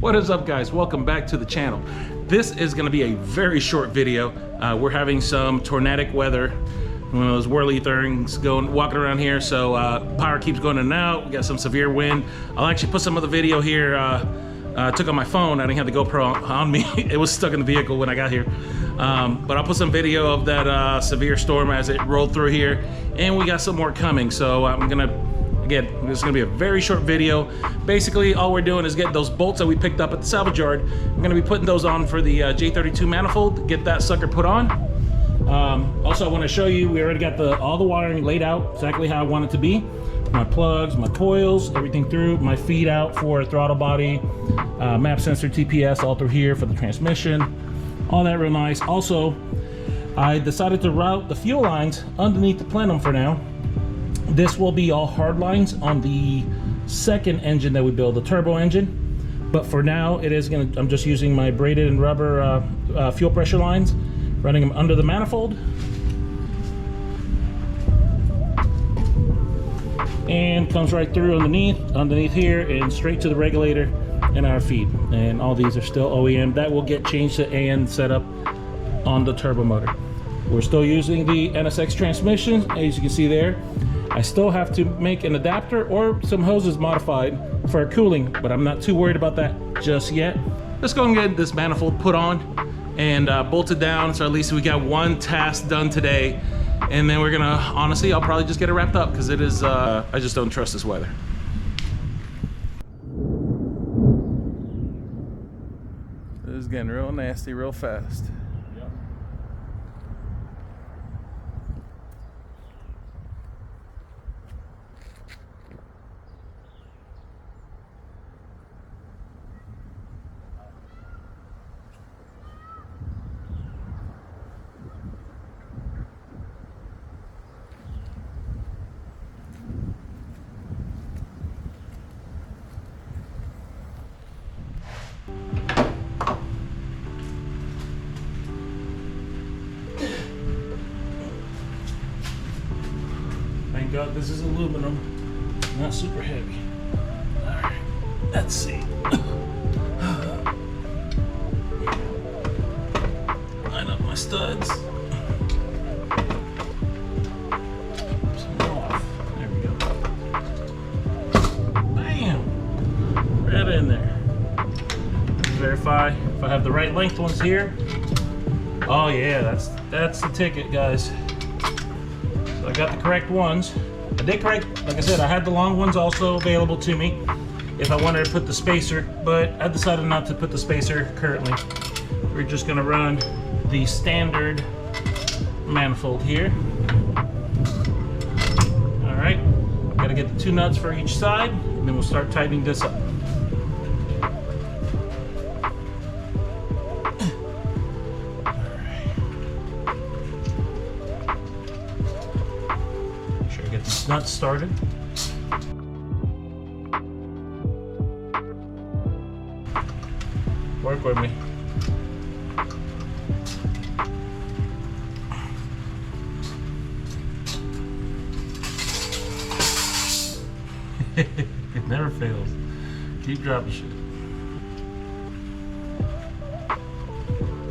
What is up, guys? Welcome back to the channel. This is going to be a very short video. We're having some tornadic weather, one of those whirly things walking around here, so power keeps going in and out. We got some severe wind. I'll actually put some of the video here. I took on my phone. I didn't have the GoPro on me. It was stuck in the vehicle when I got here. But I'll put some video of that severe storm as it rolled through here, and we got some more coming. So I'm gonna, again, this is gonna be a very short video. Basically, all we're doing is getting those bolts that we picked up at the salvage yard. I'm gonna be putting those on for the J32 manifold, get that sucker put on. Also, I wanna show you, we already got all the wiring laid out exactly how I want it to be. My plugs, my coils, everything through, my feed out for throttle body, map sensor, TPS, all through here for the transmission, all that real nice. Also, I decided to route the fuel lines underneath the plenum for now. This will be all hard lines on the second engine that we build, the turbo engine. But for now, I'm just using my braided and rubber fuel pressure lines, running them under the manifold. And comes right through underneath here and straight to the regulator and our feed. And all these are still OEM. That will get changed to AN setup on the turbo motor. We're still using the NSX transmission, as you can see there. I still have to make an adapter or some hoses modified for cooling, but I'm not too worried about that just yet. Let's go and get this manifold put on and bolted down, so at least we got one task done today. And then we're gonna, honestly, I'll probably just get it wrapped up because it is, I just don't trust this weather. This is getting real nasty real fast. Yep. Thank God this is aluminum, not super heavy. All right, let's see. Line up my studs. Some off. There we go. Bam! Right in there. Verify if I have the right length ones here. Oh yeah, that's the ticket, guys. I got the correct ones. I did correct, like I said, I had the long ones also available to me if I wanted to put the spacer, but I decided not to put the spacer currently. We're just gonna run the standard manifold here. All right, gotta get the two nuts for each side, and then we'll start tightening this up. Nuts started. Work with me. It never fails. Keep dropping shit.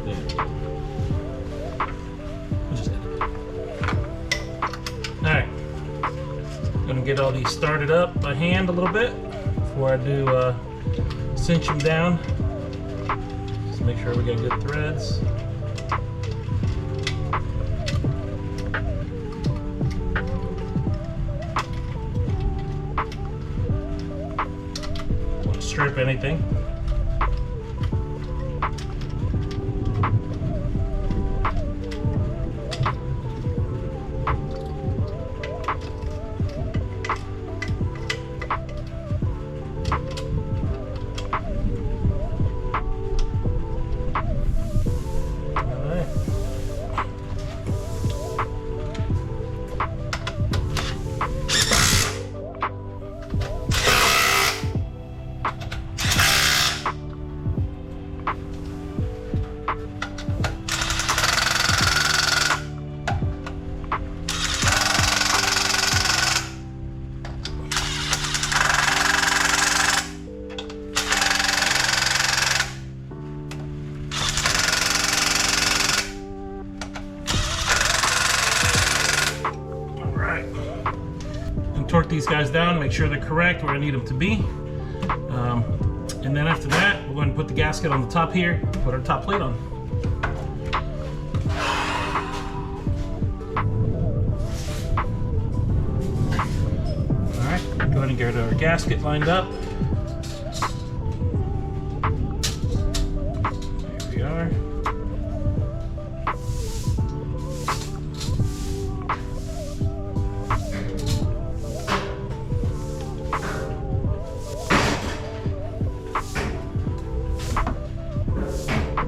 There. We'll just edit it. All right. Gonna get all these started up by hand a little bit before I do cinch them down. Just make sure we got good threads. Don't want to strip anything. and torque these guys down, make sure they're correct where I need them to be. And then after that, we're going to put the gasket on the top here, put our top plate on. All right, go ahead and get our gasket lined up. Here we are.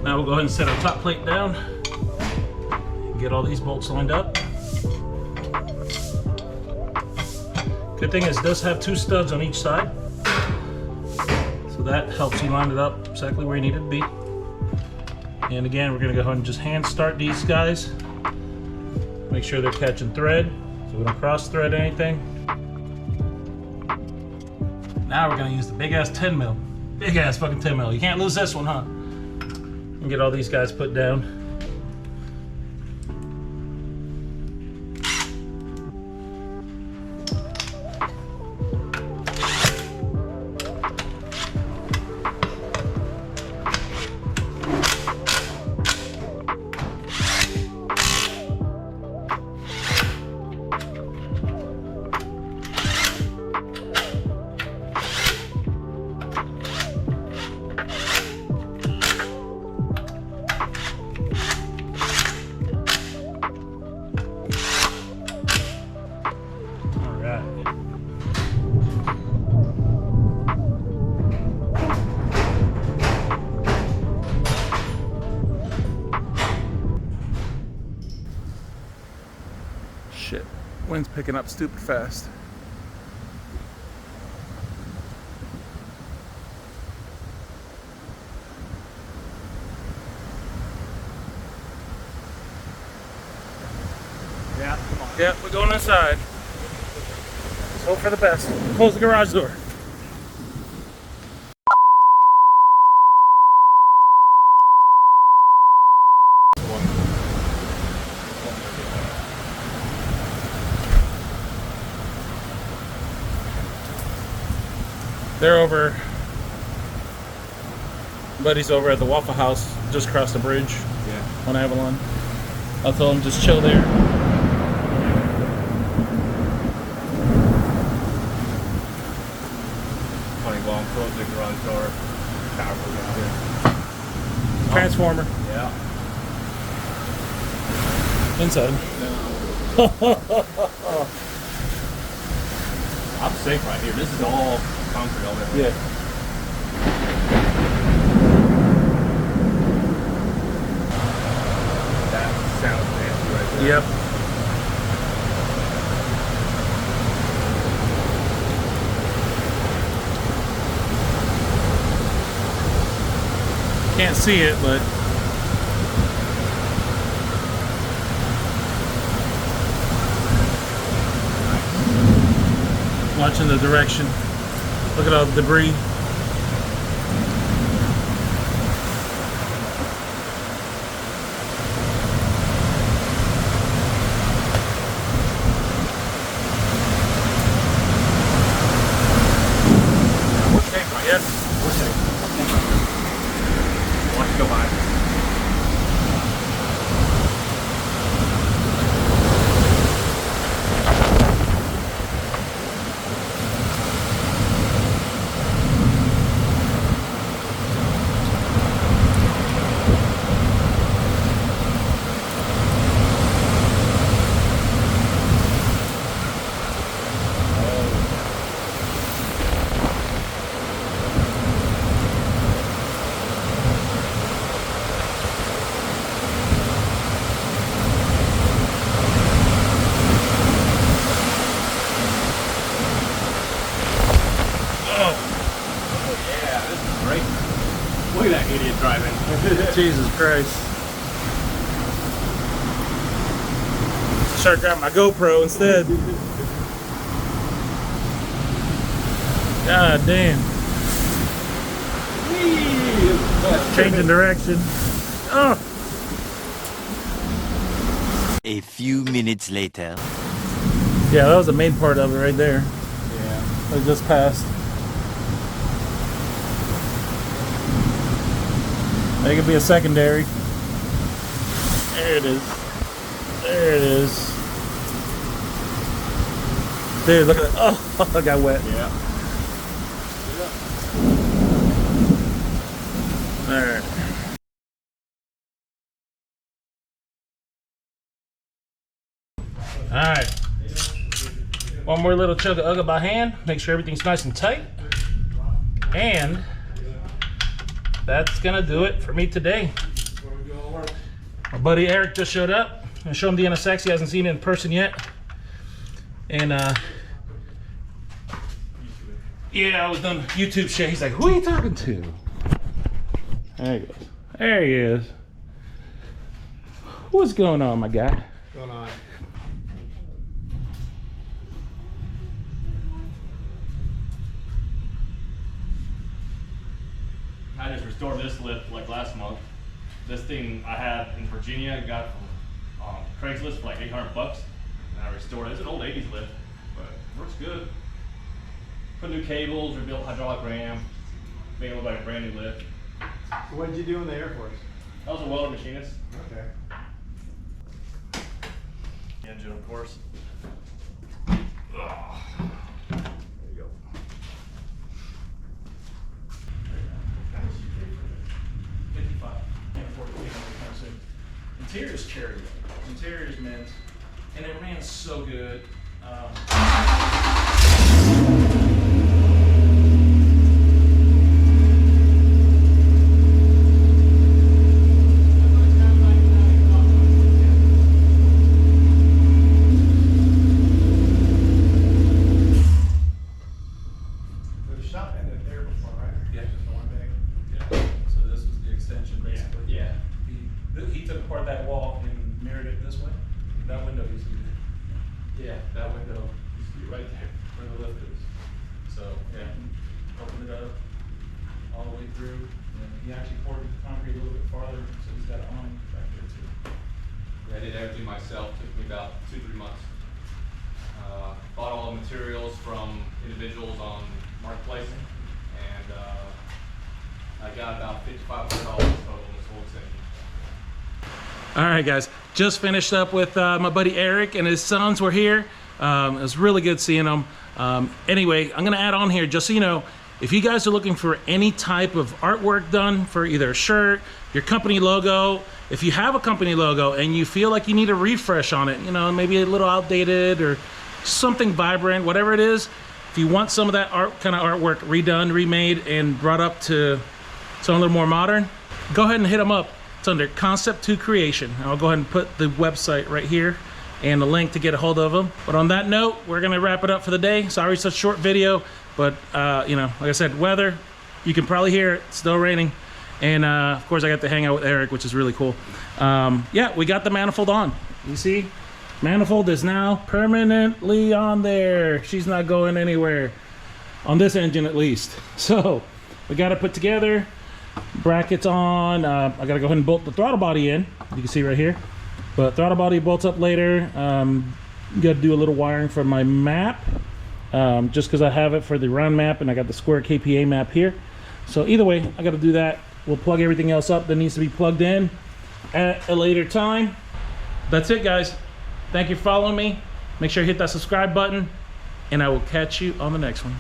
Now we'll go ahead and set our top plate down, get all these bolts lined up. Good thing is it does have 2 studs on each side, so that helps you line it up exactly where you need it to be. And again, we're going to go ahead and just hand start these guys, make sure they're catching thread so we don't cross thread anything. Now we're going to use the big ass 10 mil, big ass fucking 10 mil. You can't lose this one, huh? And get all these guys put down. Shit, wind's picking up stupid fast. Yeah, come on. Yeah, we're going inside. Let's hope for the best. Close the garage door. They're over. Buddy's over at the Waffle House, just across the bridge. Yeah. On Avalon. I'll tell him just chill there. Funny, while I'm closing the garage door, power goes out there. Transformer. Yeah. Inside. I'm safe right here. This is all concrete all over. Yeah. That sounds nasty right there. Yep. Can't see it, but watching the direction. Look at all the debris. We're safe right here. Yes. We're safe. Watch it go by. Look at that idiot driving. Jesus Christ. Should have grabbed my GoPro instead. God damn. Changing direction. Oh. A few minutes later. Yeah, that was the main part of it right there. Yeah. I just passed. That could be a secondary. There it is. There it is. Dude, look at that. Oh, I got wet. Yeah. Alright. Alright. One more little chug of Ugga by hand. Make sure everything's nice and tight. And that's gonna do it for me today. My buddy Eric just showed up. I'm gonna show him the NSX. He hasn't seen it in person yet. And yeah, I was done YouTube shit. He's like, who are you talking to? There he goes. There he is. What's going on, my guy? What's going on? I just restored this lift like last month. This thing I had in Virginia, I got from Craigslist for like 800 bucks. And I restored it. It's an old 80s lift, but it works good. Put new cables, rebuilt hydraulic ram, made it look like a brand new lift. So what did you do in the Air Force? I was a welder machinist. Okay. Engine, of course. There you go. Interior's cherry. Interior's mint. And it ran so good. The shop ended there before, right? Yeah. Just the one day. Yeah. So this was the extension, basically. Yeah. He took apart that wall and mirrored it this way. That window used to be there. Yeah, that window used to be right there where the lift is. So yeah, opened it up all the way through. And he actually poured the concrete a little bit farther, so he's got an awning back there too. I did everything myself. Took me about 2-3 months. Bought all the materials from individuals on Marketplace, and I got about $5,500 total in this whole extension. All right, guys, just finished up with my buddy Eric and his sons were here. It was really good seeing them. Anyway, I'm gonna add on here, just so you know, if you guys are looking for any type of artwork done for either a shirt, your company logo, if you have a company logo and you feel like you need a refresh on it, you know, maybe a little outdated or something vibrant, whatever it is, if you want some of that kind of artwork redone, remade, and brought up to something a little more modern, go ahead and hit them up. It's under Concept 2 Creation. I'll go ahead and put the website right here and the link to get a hold of them. But on that note, we're gonna wrap it up for the day. Sorry it's such a short video, but you know, like I said, weather, you can probably hear it, it's still raining. And of course I got to hang out with Eric, which is really cool. Yeah, we got the manifold on. You see, manifold is now permanently on there. She's not going anywhere, on this engine at least. So we got it put together. Brackets on. I gotta go ahead and bolt the throttle body in. You can see right here, but throttle body bolts up later. Got to do a little wiring for my map, just because I have it for the round map and I got the square KPA map here. So either way, I got to do that. We'll plug everything else up that needs to be plugged in at a later time. That's it, guys. Thank you for following me. Make sure you hit that subscribe button, and I will catch you on the next one.